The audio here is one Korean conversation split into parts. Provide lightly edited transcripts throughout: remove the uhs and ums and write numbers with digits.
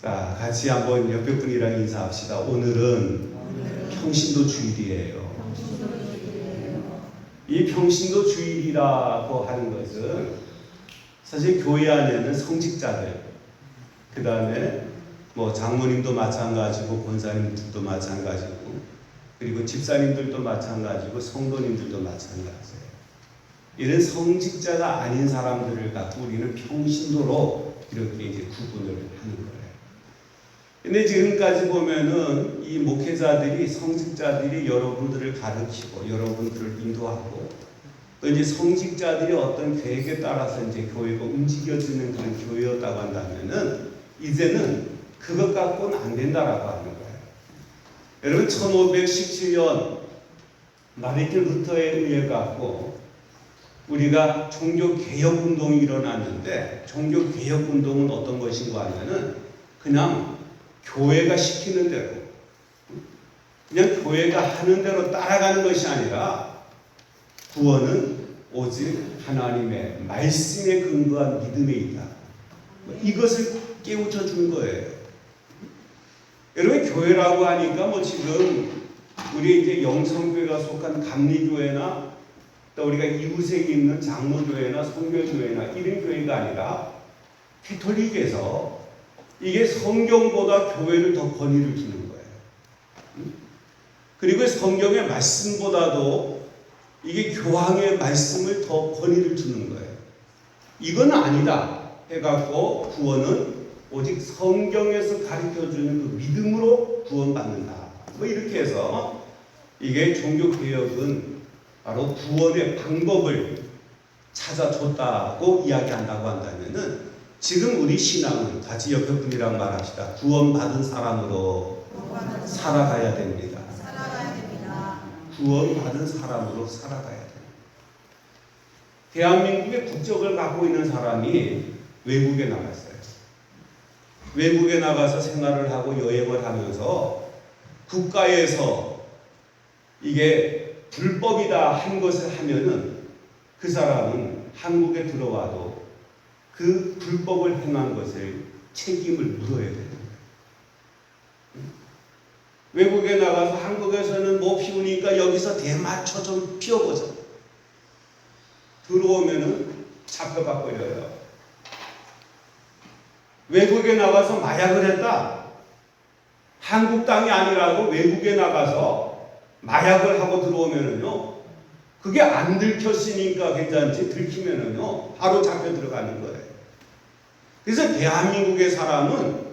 자, 같이 한번 옆에 분이랑 인사합시다. 오늘은 평신도 주일이에요. 이 평신도 주일이라고 하는 것은 사실 교회 안에는 성직자들, 그 다음에 뭐 장모님도 마찬가지고 권사님들도 마찬가지고 그리고 집사님들도 마찬가지고 성도님들도 마찬가지예요. 이런 성직자가 아닌 사람들을 갖고 우리는 평신도로 이렇게 이제 구분을 하는 거예요. 근데 지금까지 보면은 이 목회자들이, 성직자들이 여러분들을 가르치고 여러분들을 인도하고 또 이제 성직자들이 어떤 계획에 따라서 이제 교회가 움직여지는 그런 교회였다고 한다면은 이제는 그것 갖고는 안 된다라고 하는 거예요. 여러분 1517년 마르틴 루터에 의해 갖고 우리가 종교개혁운동이 일어났는데, 종교개혁운동은 어떤 것인가 하면은 그냥 교회가 시키는 대로, 그냥 교회가 하는 대로 따라가는 것이 아니라 구원은 오직 하나님의 말씀에 근거한 믿음에 있다. 이것을 깨우쳐 준 거예요. 여러분 교회라고 하니까 뭐 지금 우리 이제 영성교회가 속한 감리교회나 또 우리가 이웃에 있는 장로교회나 성결교회나 이런 교회가 아니라 캐톨릭에서 이게 성경보다 교회를 더 권위를 주는 거예요. 그리고 성경의 말씀보다도 이게 교황의 말씀을 더 권위를 주는 거예요. 이건 아니다 해갖고 구원은 오직 성경에서 가르쳐주는 그 믿음으로 구원받는다. 뭐 이렇게 해서 이게 종교개혁은 바로 구원의 방법을 찾아줬다고 이야기한다고 한다면은 지금 우리 신앙은 같이 옆에 분이랑 말합시다. 구원받은 사람으로 살아가야 됩니다. 구원받은 사람으로 살아가야 됩니다. 대한민국의 국적을 갖고 있는 사람이 외국에 나갔어요. 외국에 나가서 생활을 하고 여행을 하면서 국가에서 이게 불법이다 한 것을 하면은 그 사람은 한국에 들어와도 그 불법을 행한 것을 책임을 물어야 되는 거예요. 외국에 나가서 한국에서는 뭐 피우니까 여기서 대마초 좀 피워보자. 들어오면은 잡혀가 버려요. 외국에 나가서 마약을 했다. 한국 땅이 아니라고 외국에 나가서 마약을 하고 들어오면은요, 그게 안 들켰으니까 괜찮지, 들키면은요, 바로 잡혀 들어가는 거예요. 그래서 대한민국의 사람은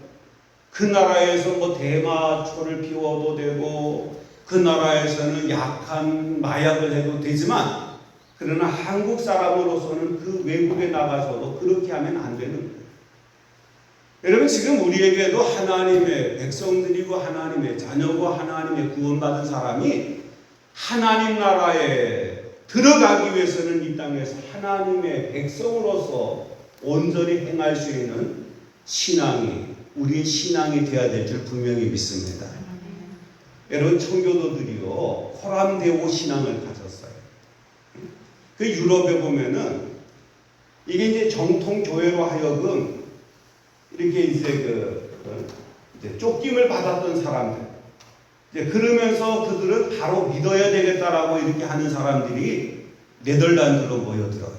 그 나라에서 뭐 대마초를 피워도 되고, 그 나라에서는 약한 마약을 해도 되지만, 그러나 한국 사람으로서는 그 외국에 나가서도 그렇게 하면 안 되는 거예요. 여러분 지금 우리에게도 하나님의 백성들이고 하나님의 자녀고 하나님의 구원받은 사람이 하나님 나라에 들어가기 위해서는 이 땅에서 하나님의 백성으로서 온전히 행할 수 있는 신앙이 우리의 신앙이 되어야 될 줄 분명히 믿습니다. 여러분 청교도들이요 코람데오 신앙을 가졌어요. 그 유럽에 보면은 이게 이제 정통 교회로 하여금 이렇게 이제 이제 쫓김을 받았던 사람들, 이제 그러면서 그들은 바로 믿어야 되겠다라고 이렇게 하는 사람들이 네덜란드로 모여들어요.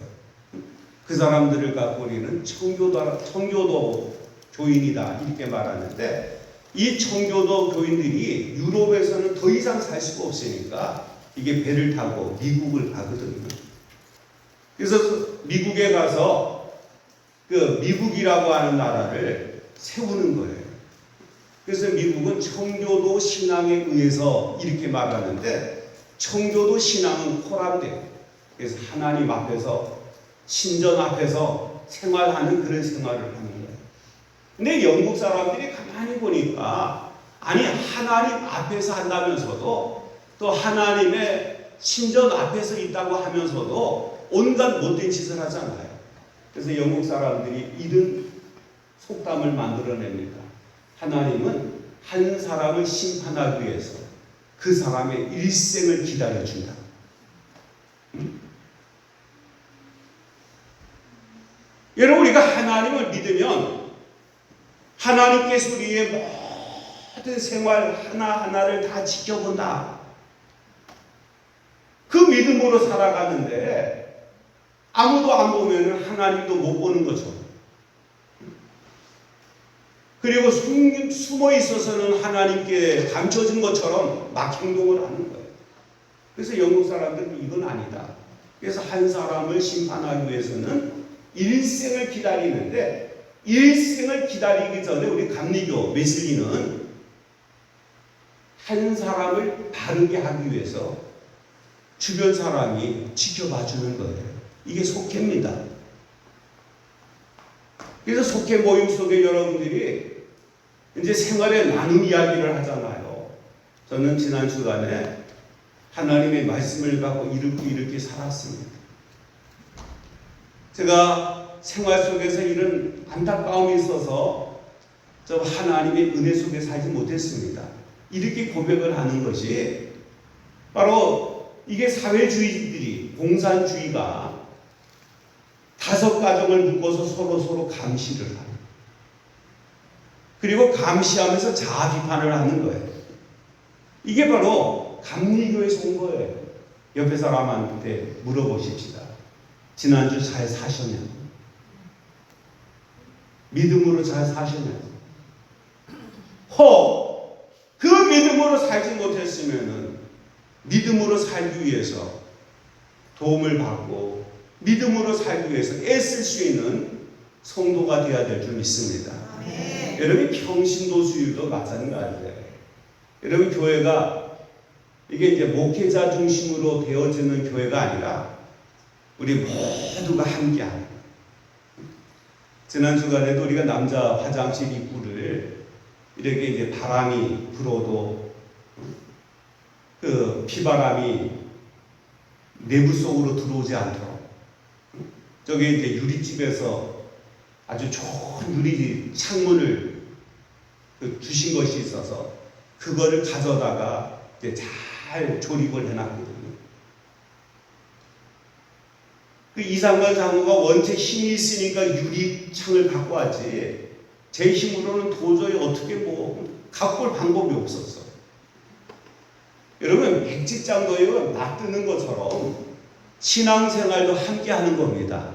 그 사람들을 갖고 우리는 청교도 교인이다 이렇게 말하는데, 이 청교도 교인들이 유럽에서는 더 이상 살 수가 없으니까 이게 배를 타고 미국을 가거든요. 그래서 미국에 가서 그 미국이라고 하는 나라를 세우는 거예요. 그래서 미국은 청교도 신앙에 의해서 이렇게 말하는데, 청교도 신앙은 코람데오, 그래서 하나님 앞에서 신전 앞에서 생활하는 그런 생활을 하는 거예요. 근데 영국 사람들이 가만히 보니까 아니 하나님 앞에서 한다면서도 또 하나님의 신전 앞에서 있다고 하면서도 온갖 못된 짓을 하잖아요. 그래서 영국 사람들이 이런 속담을 만들어냅니다. 하나님은 한 사람을 심판하기 위해서 그 사람의 일생을 기다려준다. 여러분 우리가 하나님을 믿으면 하나님께서 우리의 모든 생활 하나하나를 다 지켜본다. 그 믿음으로 살아가는데 아무도 안 보면은 하나님도 못 보는 거죠. 그리고 숨어 있어서는 하나님께 감춰진 것처럼 막 행동을 하는 거예요. 그래서 영국 사람들은 이건 아니다. 그래서 한 사람을 심판하기 위해서는 일생을 기다리는데, 일생을 기다리기 전에 우리 감리교 웨슬리는 한 사람을 바르게 하기 위해서 주변 사람이 지켜봐 주는 거예요. 이게 속회입니다. 그래서 속회 모임 속에 여러분들이 이제 생활의 나눔 이야기를 하잖아요. 저는 지난 주간에 하나님의 말씀을 갖고 이렇게 살았습니다. 제가 생활 속에서 이런 안타까움이 있어서 저 하나님의 은혜 속에 살지 못했습니다. 이렇게 고백을 하는 것이 바로 이게 사회주의들이, 공산주의가 5가정을 묶어서 서로 감시를 하는, 그리고 감시하면서 자아 비판을 하는 거예요. 이게 바로 감리교에서 온 거예요. 옆에 사람한테 물어보십시다. 지난주 잘 사셨냐고. 믿음으로 잘 사셨냐고. 그 믿음으로 살지 못했으면은 믿음으로 살기 위해서 도움을 받고 믿음으로 살기 위해서 애쓸 수 있는 성도가 되어야 될 줄 믿습니다. 여러분, 평신도수일도 마찬가지예요. 여러분, 교회가 이게 이제 목회자 중심으로 되어지는 교회가 아니라 우리 모두가 함께하는. 지난 주간에도 우리가 남자 화장실 입구를 이렇게 이제 바람이 불어도 그 비바람이 내부 속으로 들어오지 않도록 저기 이제 유리집에서 아주 좋은 유리 창문을 주신 것이 있어서 그거를 가져다가 이제 잘 조립을 해놨거든요. 그 이상관 장로가 원체 힘이 있으니까 유리창을 갖고 왔지 제 힘으로는 도저히 어떻게 갖고 올 방법이 없었어. 여러분, 백지장도에 낯뜨는 것처럼 신앙생활도 함께 하는 겁니다.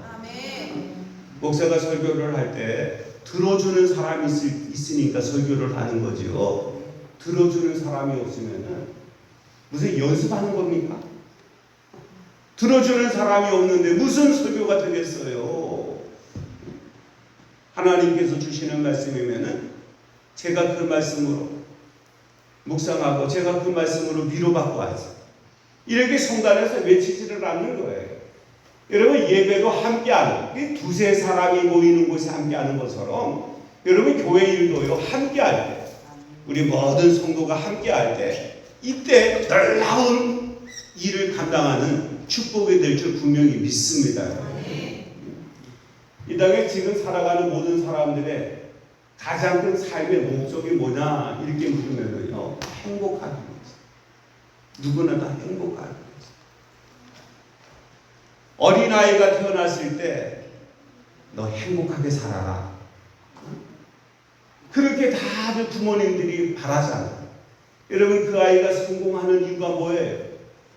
목사가 설교를 할 때 들어주는 사람이 있으니까 설교를 하는 거지요. 들어주는 사람이 없으면은 무슨 연습하는 겁니까? 들어주는 사람이 없는데 무슨 설교가 되겠어요? 하나님께서 주시는 말씀이면은 제가 그 말씀으로 묵상하고 제가 그 말씀으로 위로받고 하지. 이렇게 성단에서 외치지를 않는 거예요. 여러분, 예배도 함께하는, 두세 사람이 모이는 곳에 함께하는 것처럼 여러분, 교회 일도요, 함께할 때, 우리 모든 성도가 함께할 때, 이때 놀라운 일을 감당하는 축복이 될 줄 분명히 믿습니다. 이 땅에 지금 살아가는 모든 사람들의 가장 큰 삶의 목적이 뭐냐 이렇게 물으면요, 행복하는 거지. 누구나 다 행복하는 거지. 어린아이가 태어났을 때 너 행복하게 살아라. 그렇게 다들 부모님들이 바라잖아요. 여러분, 그 아이가 성공하는 이유가 뭐예요?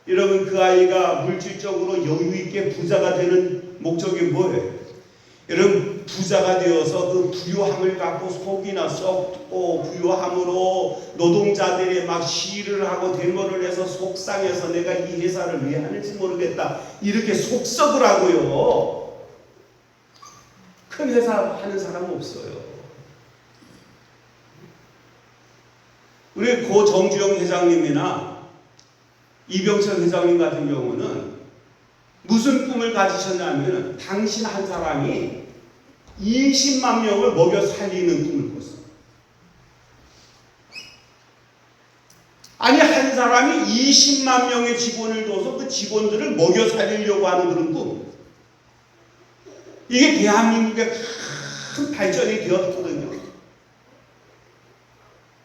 여러분, 그 아이가 물질적으로 여유 있게 부자가 되는 목적이 뭐예요? 여러분, 부자가 되어서 그 부유함을 갖고 속이나 썩고 부유함으로 노동자들이 막 시위를 하고 데모를 해서 속상해서 내가 이 회사를 왜 하는지 모르겠다 이렇게 속썩을 하고요. 큰 회사 하는 사람은 없어요. 우리 고 정주영 회장님이나 이병철 회장님 같은 경우는 무슨 꿈을 가지셨냐면 당신 한 사람이 20만 명을 먹여 살리는 꿈을 꿨어요. 아니, 한 사람이 20만 명의 직원을 둬서 그 직원들을 먹여 살리려고 하는 그런 꿈. 이게 대한민국의 큰 발전이 되었거든요.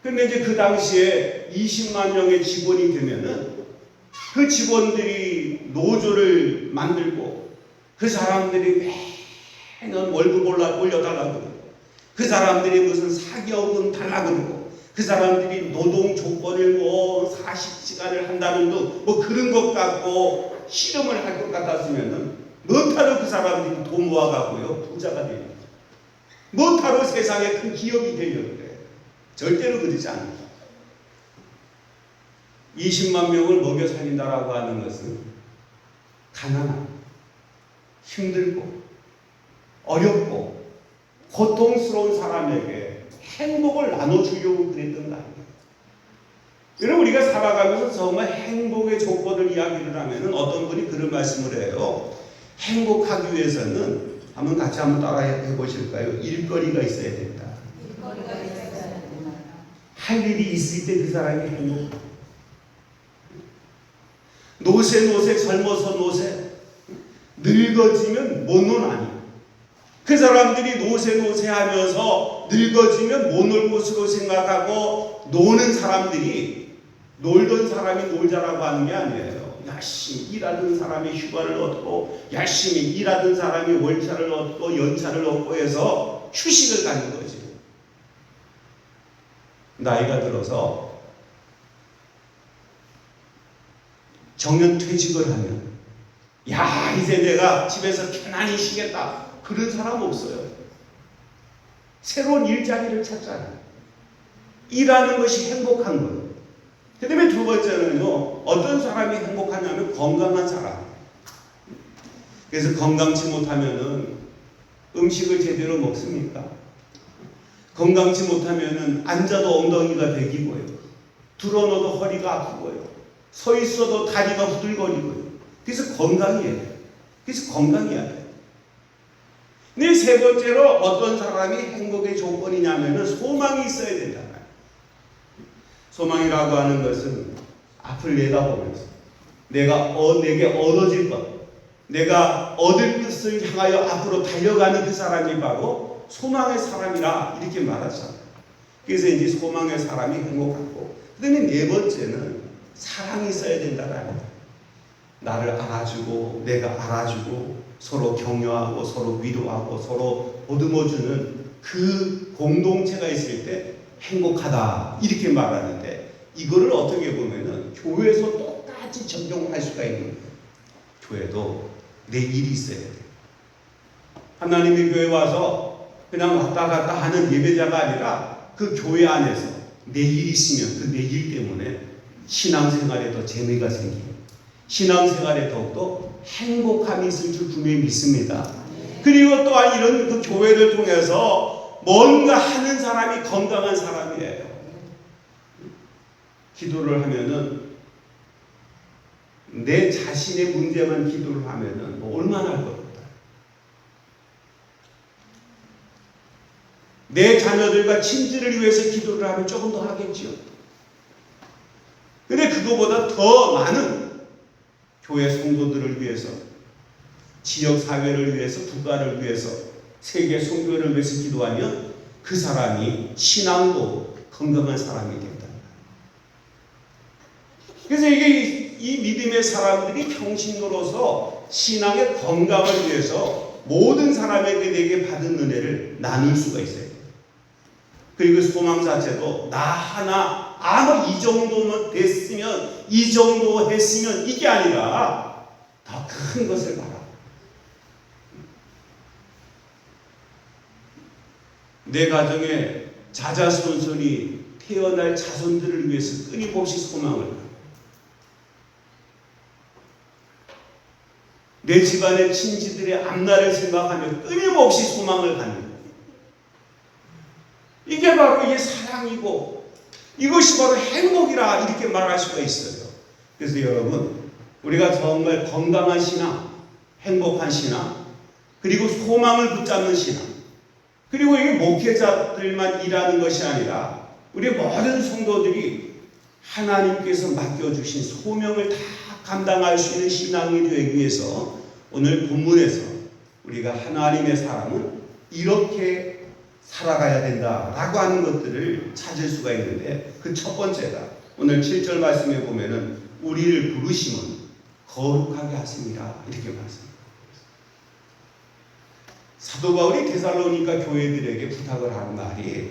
근데 이제 그 당시에 20만 명의 직원이 되면은 그 직원들이 노조를 만들고 그 사람들이 매년 월급 올려달라고 그래요. 그 사람들이 무슨 사기업은 달라고 그러고 그 사람들이 노동 조건을 뭐 40시간을 한다는 둥 뭐 그런 것 갖고 실험을 할 것 같았으면은 뭐하러 그 사람들이 돈 모아가고요 부자가 되는 거죠. 뭐하러 세상에 큰 기업이 되려고 그래. 절대로 그러지 않아요. 20만 명을 먹여 살린다라고 하는 것은 가난하고 힘들고 어렵고 고통스러운 사람에게 행복을 나눠주려고 그랬던 거 아니에요. 여러분, 우리가 살아가면서 정말 행복의 조건을 이야기를 하면 어떤 분이 그런 말씀을 해요. 행복하기 위해서는 한번 같이 한번 따라 해보실까요? 일거리가 있어야 된다. 일거리가 있어야 된다. 할 일이 있을 때 그 사람이 행복하다. 노세 젊어서 노세 늙어지면 못 노나니 그 사람들이 노세 하면서 늙어지면 못 놀 것으로 생각하고 노는 사람들이 놀던 사람이 놀자라고 하는 게 아니에요. 열심히 일하던 사람이 휴가를 얻고 열심히 일하던 사람이 월차를 얻고 연차를 얻고 해서 휴식을 갖는 거죠. 나이가 들어서 정년퇴직을 하면 야 이제 내가 집에서 편안히 쉬겠다 그런 사람 없어요. 새로운 일자리를 찾잖아요. 일하는 것이 행복한 거예요. 그 다음에 두 번째는요, 어떤 사람이 행복하냐면 건강한 사람. 그래서 건강치 못하면은 음식을 제대로 먹습니까? 건강치 못하면은 앉아도 엉덩이가 베기고요. 들어놓어도 허리가 아프고요. 서 있어도 다리가 후들거리고요. 그래서 건강이에요. 그래서 건강해야 돼요. 근데 세 번째로 어떤 사람이 행복의 조건이냐면은 소망이 있어야 된다. 소망이라고 하는 것은 앞을 내다보면서 내게 얻어질 것, 내가 얻을 것을 향하여 앞으로 달려가는 그 사람이 바로 소망의 사람이라 이렇게 말하잖아요. 그래서 이제 소망의 사람이 행복하고, 그다음에 네 번째는 사랑이 있어야 된다라는 거예요. 나를 알아주고 내가 알아주고 서로 격려하고 서로 위로하고 서로 보듬어주는 그 공동체가 있을 때 행복하다 이렇게 말하는데, 이거를 어떻게 보면은 교회에서 똑같이 적용할 수가 있는 거예요. 교회도 내 일이 있어야 돼요. 하나님의 교회 와서 그냥 왔다 갔다 하는 예배자가 아니라 그 교회 안에서 내 일이 있으면 그 내 일 때문에 신앙생활에 더 재미가 생기고 신앙생활에 더욱더 행복함이 있을 줄 분명히 믿습니다. 그리고 또한 이런 그 교회를 통해서 뭔가 하는 사람이 건강한 사람이에요. 기도를 하면은 내 자신의 문제만 기도를 하면은 뭐 얼마나 할 것 같다. 내 자녀들과 친지를 위해서 기도를 하면 조금 더 하겠지요. 근데 그거보다 더 많은 교회 성도들을 위해서, 지역 사회를 위해서, 국가를 위해서, 세계 선교를 위해서 기도하면 그 사람이 신앙도 건강한 사람이 된다. 그래서 이게 이 믿음의 사람들이 평신도로서 신앙의 건강을 위해서 모든 사람에게 내게 받은 은혜를 나눌 수가 있어요. 그리고 소망 자체도 나 하나 이 정도면 됐으면, 이 정도 했으면 이게 아니라 더 큰 것을 바라. 내 가정에 자자손손이 태어날 자손들을 위해서 끊임없이 소망을 갖고, 내 집안의 친지들의 앞날을 생각하며 끊임없이 소망을 갖는 거예요. 이게 바로 이게 사랑이고 이것이 바로 행복이라 이렇게 말할 수가 있어요. 그래서 여러분, 우리가 정말 건강한 신앙, 행복한 신앙, 그리고 소망을 붙잡는 신앙, 그리고 이게 목회자들만 일하는 것이 아니라 우리 모든 성도들이 하나님께서 맡겨주신 소명을 다 감당할 수 있는 신앙이 되기 위해서 오늘 본문에서 우리가 하나님의 사람은 이렇게 살아가야 된다라고 하는 것들을 찾을 수가 있는데, 그 첫 번째가 오늘 7절 말씀에 보면은 우리를 부르심은 거룩하게 하십니다 이렇게 말씀합니다. 사도 바울이 데살로니가 교회들에게 부탁을 하는 말이,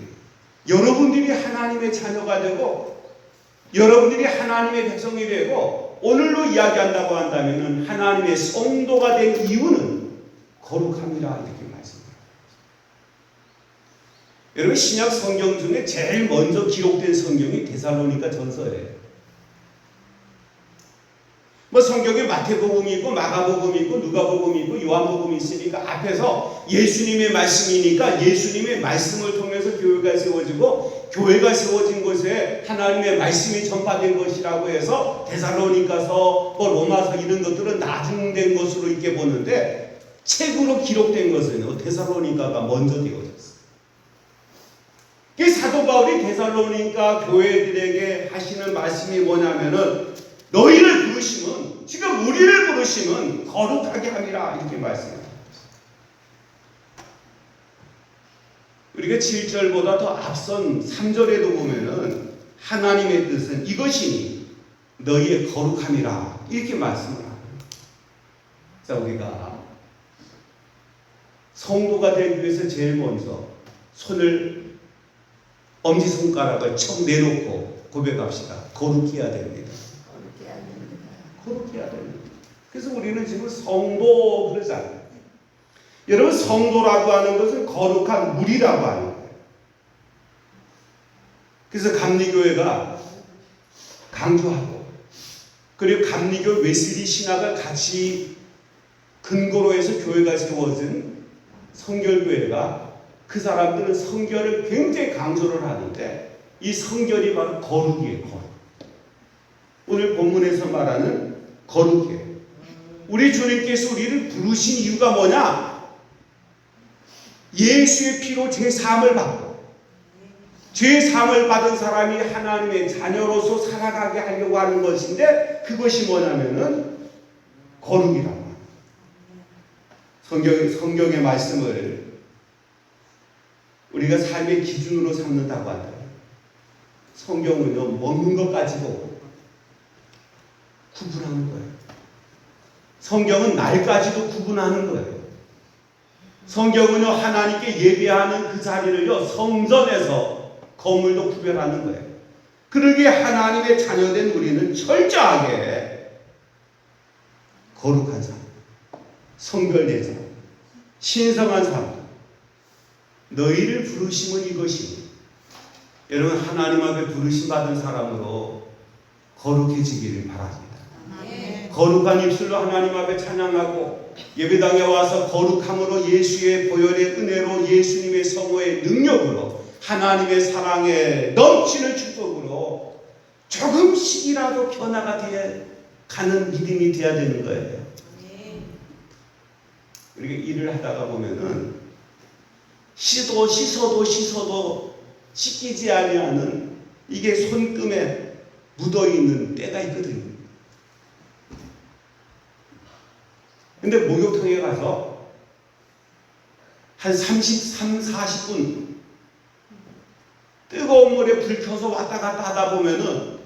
여러분들이 하나님의 자녀가 되고 여러분들이 하나님의 백성이 되고 오늘로 이야기한다고 한다면 하나님의 성도가 된 이유는 거룩함이라 이렇게 말씀합니다. 여러분, 신약 성경 중에 제일 먼저 기록된 성경이 데살로니가 전서예요. 뭐 성경에 마태복음이 있고 마가복음이 있고 누가복음이 있고 요한복음이 있으니까 앞에서 예수님의 말씀이니까 예수님의 말씀을 통해서 교회가 세워지고 교회가 세워진 곳에 하나님의 말씀이 전파된 것이라고 해서 데살로니가서 뭐 로마서 이런 것들은 나중된 것으로 이렇게 보는데, 책으로 기록된 것은 데살로니가가 먼저 되어졌어요. 사도 바울이 데살로니가 교회들에게 하시는 말씀이 뭐냐면은, 너희를 부르심은, 지금 우리를 부르심은 거룩하게 함이라 이렇게 말씀합니다. 우리가 7절보다 더 앞선 3절에도 보면은 하나님의 뜻은 이것이니 너희의 거룩함이라 이렇게 말씀을 합니다. 자, 우리가 성도가 되기 위해서 제일 먼저 엄지손가락을 척 내놓고 고백합시다. 거룩해야 됩니다. 거룩해야 됩니다. 그래서 우리는 지금 성도 그러잖아요. 여러분, 성도라고 하는 것은 거룩한 물이라고 하는 거예요. 그래서 감리교회가 강조하고, 그리고 감리교 웨슬리 신학을 같이 근거로 해서 교회가 세워진 성결교회가, 그 사람들은 성결을 굉장히 강조를 하는데, 이 성결이 바로 거룩이에요. 거룩. 오늘 본문에서 말하는 거룩이에요. 우리 주님께서 우리를 부르신 이유가 뭐냐? 예수의 피로 죄사함을 받고, 죄사함을 받은 사람이 하나님의 자녀로서 살아가게 하려고 하는 것인데, 그것이 뭐냐면은 거룩이라고 합니다. 성경의 말씀을 우리가 삶의 기준으로 삼는다고 한다. 성경은요, 먹는 것까지도 구분하는 거예요. 성경은 날까지도 구분하는 거예요. 성경은요, 하나님께 예배하는 그 자리를요, 성전에서 거물도 구별하는 거예요. 그러기에 하나님의 자녀된 우리는 철저하게 거룩한 삶, 성결된 삶, 신성한 삶, 너희를 부르심은 이것이니, 여러분, 하나님 앞에 부르심 받은 사람으로 거룩해지기를 바랍니다. 거룩한 입술로 하나님 앞에 찬양하고, 예배당에 와서 거룩함으로 예수의 보혈의 은혜로, 예수님의 성호의 능력으로, 하나님의 사랑에 넘치는 축복으로 조금씩이라도 변화가 되어 가는 믿음이 되어야 되는 거예요. 우리가 일을 하다가 보면은 씻어도 씻기지 아니하는 이게 손금에 묻어있는 때가 있거든요. 근데 목욕탕에 가서 한 40분 뜨거운 물에 불 켜서 왔다 갔다 하다 보면은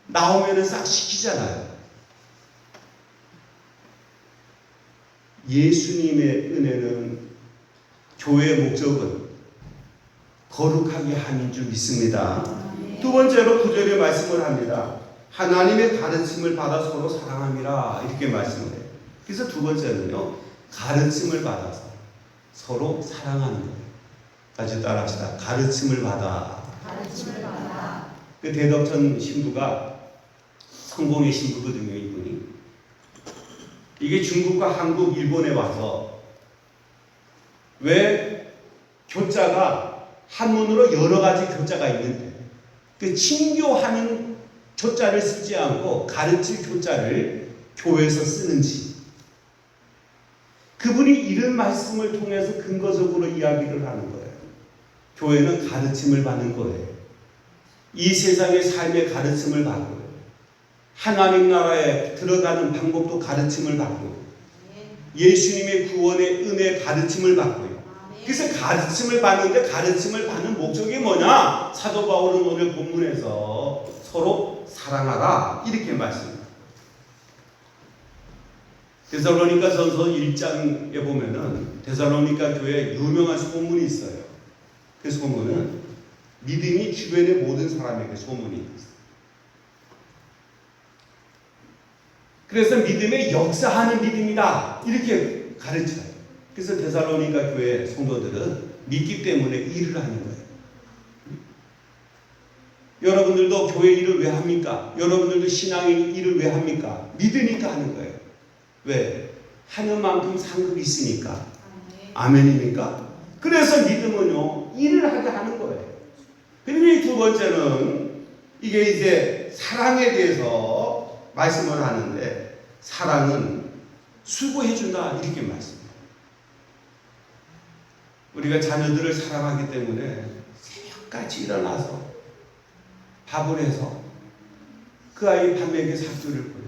나오면은 싹 식히잖아요. 예수님의 은혜는, 교회의 목적은 거룩하게 하는 줄 믿습니다. 두 번째로 9절에 말씀을 합니다. 하나님의 가르침을 받아 서로 사랑함이라 이렇게 말씀을 해요. 그래서 두 번째는요, 가르침을 받아서 서로 사랑하는 거예요. 같이 따라합시다. 가르침을 받아. 그 대덕천 신부가 성공의 신부거든요, 이분이. 이게 중국과 한국, 일본에 와서, 왜 교자가 한문으로 여러 가지 교자가 있는데 그 친교하는 교자를 쓰지 않고 가르칠 교자를 교회에서 쓰는지, 그분이 이런 말씀을 통해서 근거적으로 이야기를 하는 거예요. 교회는 가르침을 받는 거예요. 이 세상의 삶의 가르침을 받고, 하나님 나라에 들어가는 방법도 가르침을 받고, 예수님의 구원의 은혜 가르침을 받고요. 그래서 가르침을 받는데, 가르침을 받는 목적이 뭐냐? 사도 바울은 오늘 본문에서 서로 사랑하라 이렇게 말씀합니다. 데살로니가전서 1장에 보면은 데살로니가 교회에 유명한 소문이 있어요. 그 소문은 믿음이 주변의 모든 사람에게 소문이 있어요. 그래서 믿음의 역사하는 믿음이다 이렇게 가르쳐요. 그래서 데살로니가 교회 성도들은 믿기 때문에 일을 하는 거예요. 여러분들도 교회 일을 왜 합니까? 여러분들도 신앙의 일을 왜 합니까? 믿으니까 하는 거예요. 왜? 하는 만큼 상급이 있으니까. 아멘입니까? 그래서 믿음은요 일을 하게 하는 거예요. 그리고 이 두 번째는 이게 이제 사랑에 대해서 말씀을 하는데, 사랑은 수고해준다 이렇게 말씀해요. 우리가 자녀들을 사랑하기 때문에 새벽까지 일어나서 밥을 해서 그 아이 밤에게 사주를 보내요.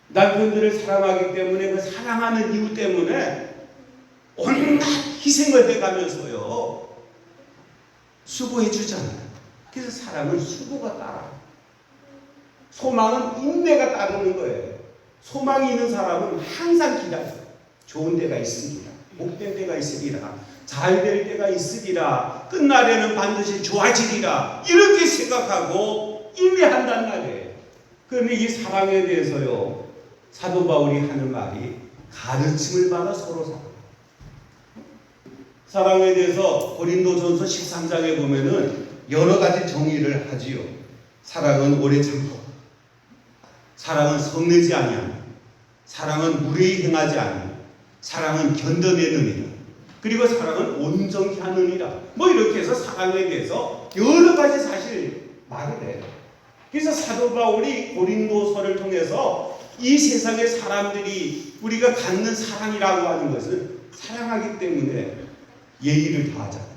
남편들을 사랑하기 때문에 그 사랑하는 이유 때문에 온갖 희생을 해가면서요 수고해 주잖아요. 그래서 사랑은 수고가 따라, 소망은 인내가 따르는 거예요. 소망이 있는 사람은 항상 기다려요. 좋은 데가 있으리라, 복된 데가 있으리라, 잘 될 때가 있으리라, 끝날에는 반드시 좋아지리라 이렇게 생각하고 인내한단 말이에요. 그런데 이 사랑에 대해서요 사도 바울이 하는 말이 가르침을 받아 서로 사랑해요. 사랑에 대해서 고린도전서 13장에 보면은 여러 가지 정의를 하지요. 사랑은 오래 참고, 사랑은 성내지 아니하며, 사랑은 무례히 행하지 아니하며, 사랑은 견뎌내느니라, 그리고 사랑은 온전히 하느니라. 뭐 이렇게 해서 사랑에 대해서 여러 가지 사실 말을 해요. 그래서 사도 바울이 고린도서를 통해서 이 세상의 사람들이 우리가 갖는 사랑이라고 하는 것은 사랑하기 때문에 예의를 다하잖아요.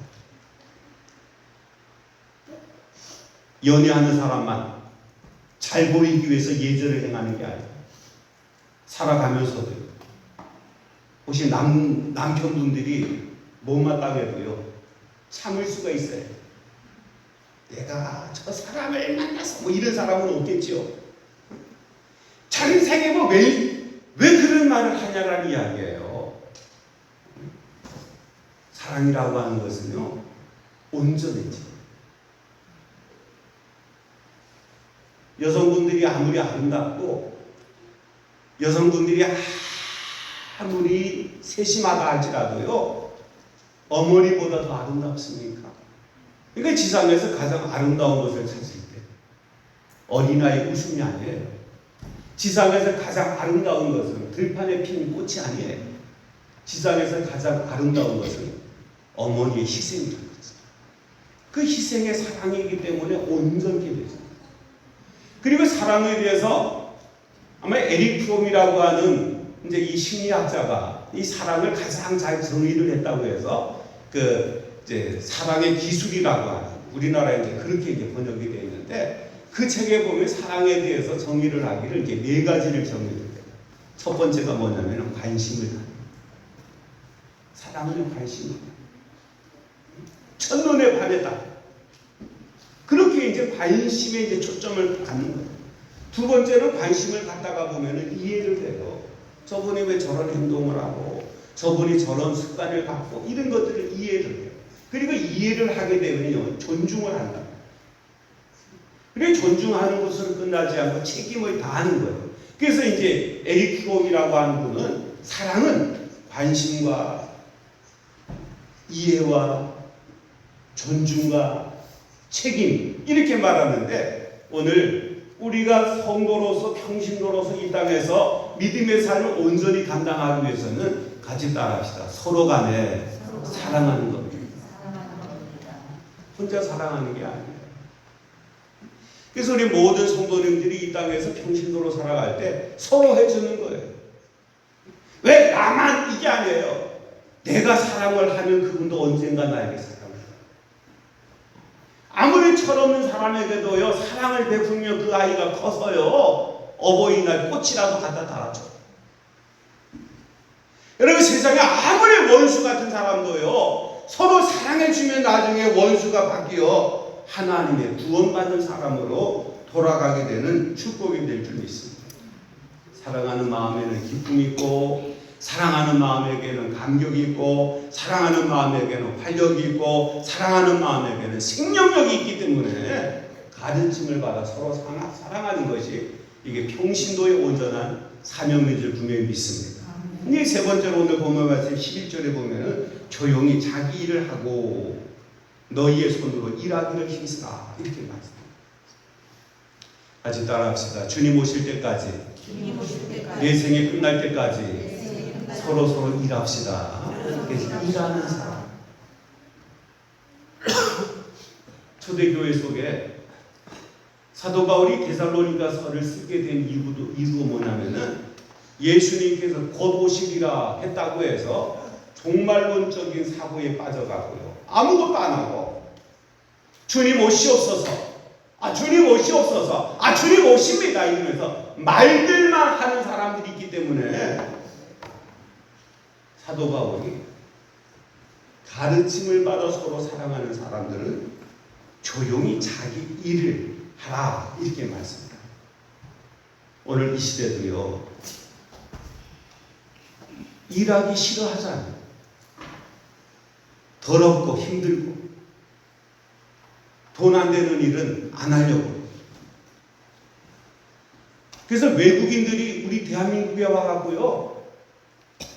연애하는 사람만 잘 보이기 위해서 예절을 행하는 게 아니라 살아가면서도 혹시 남편분들이 못마땅해도요 참을 수가 있어요. 내가 저 사람을 만나서 뭐 이런 사람은 없겠죠. 잘 생각해보면 왜 그런 말을 하냐라는 이야기예요. 사랑이라고 하는 것은요 온전해지. 여성분들이 아무리 아름답고 여성분들이 아무리 세심하다 할지라도요 어머니보다 더 아름답습니까? 그러니까 지상에서 가장 아름다운 것을 찾을 때 어린아이 웃음이 아니에요. 지상에서 가장 아름다운 것은 들판에 피는 꽃이 아니에요. 지상에서 가장 아름다운 것은 어머니의 희생이라는 거죠. 그 희생의 사랑이기 때문에 온전히 되죠. 그리고 사랑에 대해서 아마 에릭 프롬이라고 하는 이제 이 심리학자가 이 사랑을 가장 잘 정의를 했다고 해서 이제 사랑의 기술이라고 하는, 우리나라에 이제 그렇게 이제 번역이 되어 있는데 그 책에 보면 사랑에 대해서 정의를 하기를 이렇게 네 가지를 정의를 해요. 첫 번째가 뭐냐면 관심을 갖는. 사랑은 관심을. 첫눈에 반했다. 그렇게 이제 관심에 이제 초점을 갖는 거예요. 두 번째는 관심을 갖다가 보면은 이해를 해요. 저분이 왜 저런 행동을 하고, 저분이 저런 습관을 갖고, 이런 것들을 이해를 해요. 그리고 이해를 하게 되면요, 존중을 한다. 그리고 존중하는 것으로 끝나지 않고 책임을 다하는 거예요. 그래서 이제 에릭 프롬이라고 하는 분은 사랑은 관심과 이해와 존중과 책임 이렇게 말하는데, 오늘 우리가 성도로서 평신도로서 이 땅에서 믿음의 삶을 온전히 감당하기 위해서는 같이 따라합시다. 서로 간에 사랑하는 겁니다. 혼자 사랑하는 게 아니에요. 그래서 우리 모든 성도님들이 이 땅에서 평신도로 살아갈 때 서로 해주는 거예요. 왜 나만 이게 아니에요. 내가 사랑을 하면 그분도 언젠가 나에게 사랑을 해요. 아무리 철없는 사람에게도요 사랑을 베풀며 그 아이가 커서요 어버이날 꽃이라도 갖다 달아줘. 여러분, 세상에 아무리 원수 같은 사람도요 서로 사랑해주면 나중에 원수가 바뀌어 하나님의 구원받는 사람으로 돌아가게 되는 축복이 될 줄 믿습니다. 사랑하는 마음에는 기쁨이 있고, 사랑하는 마음에게는 감격이 있고, 사랑하는 마음에게는 활력이 있고, 사랑하는 마음에게는 생명력이 있기 때문에 가르침을 받아 서로 사랑하는 것이 이게 평신도의 온전한 사명인 줄 분명히 믿습니다. 근데 세 번째로 오늘 본문 말씀 11절에 보면은 조용히 자기 일을 하고 너희의 손으로 일하기를 힘쓰라 이렇게 말씀합니다. 같이 따라합시다. 주님 오실 때까지, 주님 오실 때까지, 내 생에 끝날 때까지 내 생에 끝날 서로 일합시다. 그래서 일하는 사람. 초대교회 속에 사도 바울이 데살로니가서를 쓰게 된 이유가 뭐냐면은 예수님께서 곧 오시리라 했다고 해서 종말론적인 사고에 빠져가고요. 아무것도 안 하고 주님 오시옵소서, 주님 오시옵소서, 주님 오십니다 이러면서 말들만 하는 사람들이 있기 때문에 사도 바울이 가르침을 받아 서로 사랑하는 사람들은 조용히 자기 일을 하라 이렇게 말씀합니다. 오늘 이 시대도요, 일하기 싫어하잖아요. 더럽고 힘들고 돈 안 되는 일은 안 하려고. 그래서 외국인들이 우리 대한민국에 와갖고요,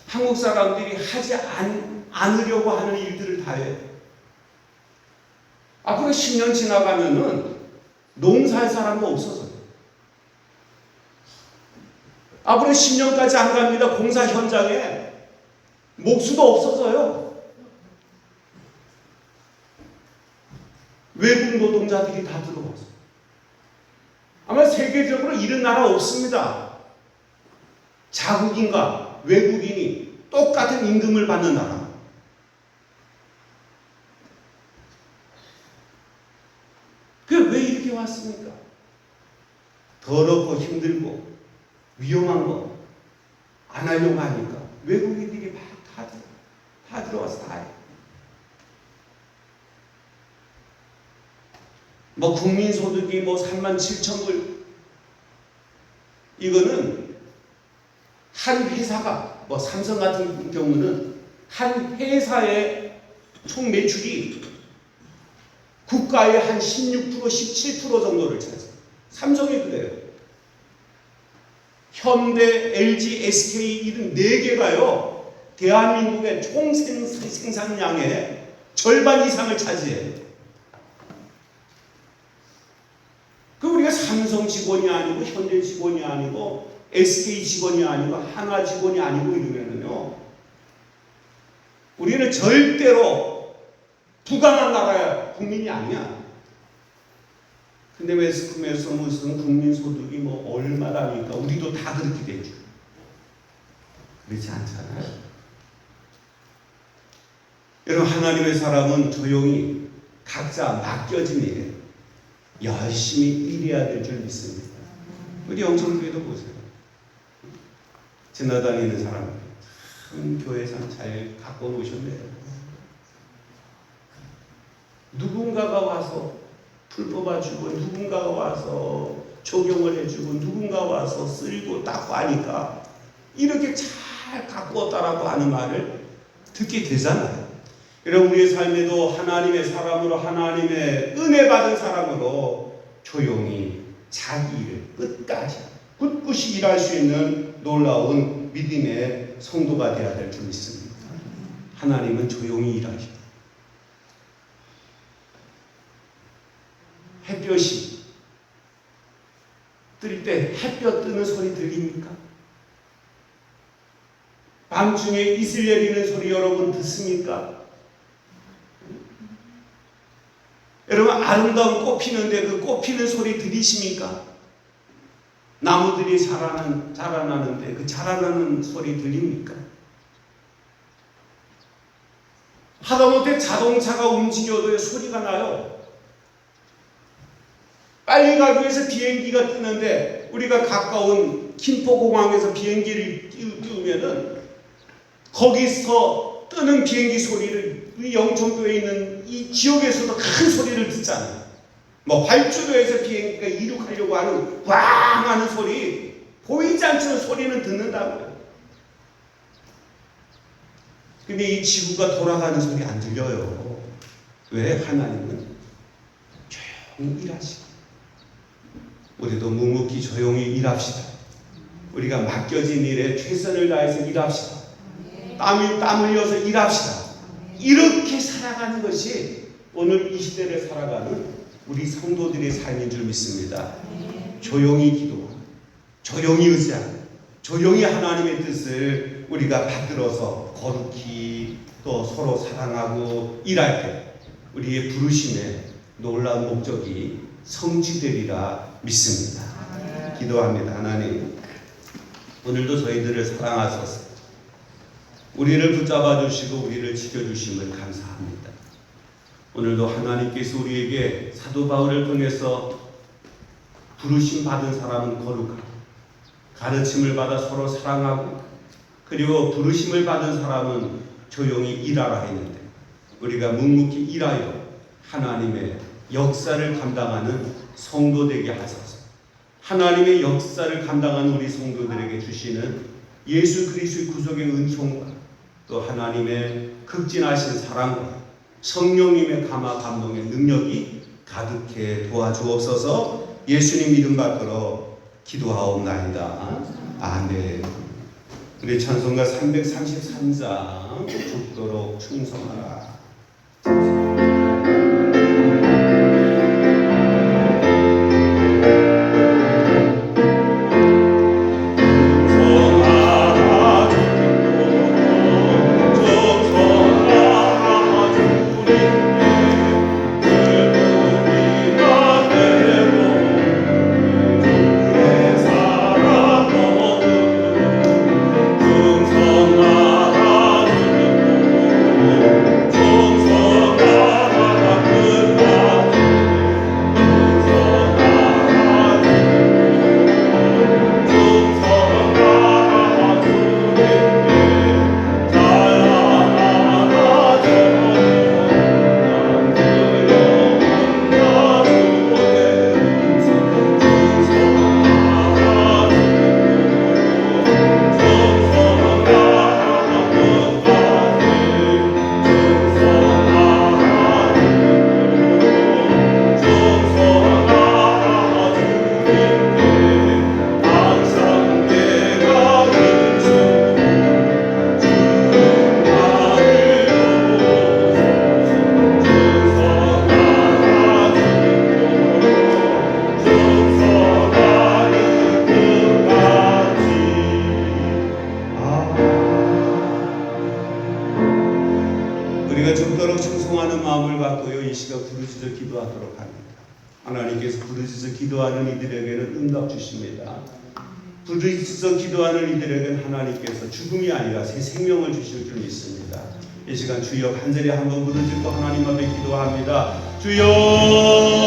한국 사람들이 하지 않으려고 하는 일들을 다 해요. 앞으로 10년 지나가면은 농사할 사람도 없어져요. 앞으로 10년까지 안 갑니다. 공사 현장에 목수도 없어져요. 외국 노동자들이 다 들어와서. 아마 세계적으로 이런 나라 없습니다. 자국인과 외국인이 똑같은 임금을 받는 나라. 그 왜 이렇게 왔습니까? 더럽고 힘들고 위험한 거 안 하려고 하니까 외국인들이 막 다 들어와서 다 해요. 국민소득이 37,000불, 이거는 한 회사가, 삼성 같은 경우는 한 회사의 총 매출이 국가의 한 16%, 17% 정도를 차지해요. 삼성이 그래요. 현대, LG, SK 이런 4개가요, 대한민국의 총 생산량의 절반 이상을 차지해요. 우리가 삼성 직원이 아니고 현대 직원이 아니고 SK 직원이 아니고 한화 직원이 아니고 이러면은요, 우리는 절대로 부강한 나라야 국민이 아니야. 근데 왜 스크에서 무슨 국민소득이 얼마라니까 우리도 다 그렇게 되죠. 그렇지 않잖아요. 여러분, 하나님의 사람은 조용히 각자 맡겨진 일에 열심히 일해야 될 줄 믿습니다. 우리 영천교회도 보세요. 지나다니는 사람들 참 교회상 잘 갖고 놓으셨네요. 누군가가 와서 풀 뽑아주고, 누군가가 와서 조경을 해주고, 누군가 와서 쓸고 닦고 하니까 이렇게 잘 갖고 왔다라고 하는 말을 듣게 되잖아요. 여러분, 우리의 삶에도 하나님의 사람으로, 하나님의 은혜 받은 사람으로 조용히 자기 일을 끝까지 꿋꿋이 일할 수 있는 놀라운 믿음의 성도가 되어야 될 줄 믿습니다. 하나님은 조용히 일하십니다. 햇볕이 뜰 때 햇볕 뜨는 소리 들립니까? 밤중에 이슬 내리는 소리 여러분 듣습니까? 여러분, 아름다운 꽃 피는데 그 꽃 피는 소리 들리십니까? 나무들이 자라나는데 그 자라나는 소리 들립니까? 하다못해 자동차가 움직여도 소리가 나요. 빨리 가기 위해서 비행기가 뜨는데 우리가 가까운 김포공항에서 비행기를 띄우면은 거기서 뜨는 비행기 소리를 우리 영천교에 있는 이 지역에서도 큰 소리를 듣잖아요. 활주로에서 비행기가 이륙하려고 하는 꽝 하는 소리, 보이지 않지만 소리는 듣는다고요. 근데 이 지구가 돌아가는 소리 안 들려요. 왜? 하나님은 조용히 일하시고, 우리도 묵묵히 조용히 일합시다. 우리가 맡겨진 일에 최선을 다해서 일합시다. 땀 흘려서 일합시다. 이렇게 살아가는 것이 오늘 이 시대를 살아가는 우리 성도들의 삶인 줄 믿습니다. 조용히 기도하고, 조용히 의지하고, 조용히 하나님의 뜻을 우리가 받들어서 거룩히 또 서로 사랑하고 일할 때 우리의 부르심에 놀라운 목적이 성취되리라 믿습니다. 기도합니다. 하나님, 오늘도 저희들을 사랑하셔서 우리를 붙잡아 주시고 우리를 지켜주심을 감사합니다. 오늘도 하나님께서 우리에게 사도 바울을 통해서 부르심 받은 사람은 거룩하고, 가르침을 받아 서로 사랑하고, 그리고 부르심을 받은 사람은 조용히 일하라 했는데, 우리가 묵묵히 일하여 하나님의 역사를 감당하는 성도 되게 하소서. 하나님의 역사를 감당하는 우리 성도들에게 주시는 예수 그리스도의 구속의 은총과 또 하나님의 극진하신 사랑과 성령님의 감화 감동의 능력이 가득해 도와주옵소서. 예수님 이름 받들어 기도하옵나이다. 아멘. 우리 찬송가 333장 죽도록 충성하라. 우리가 죽도록 충성하는 마음을 갖고요, 이 시간 부르짖어 기도하도록 합니다. 하나님께서 부르짖어 기도하는 이들에게는 응답 주십니다. 부르짖어 기도하는 이들에게는 하나님께서 죽음이 아니라 새 생명을 주실 줄 믿습니다. 이 시간 주여 간절히 한번 부르짖고 하나님 앞에 기도합니다. 주여.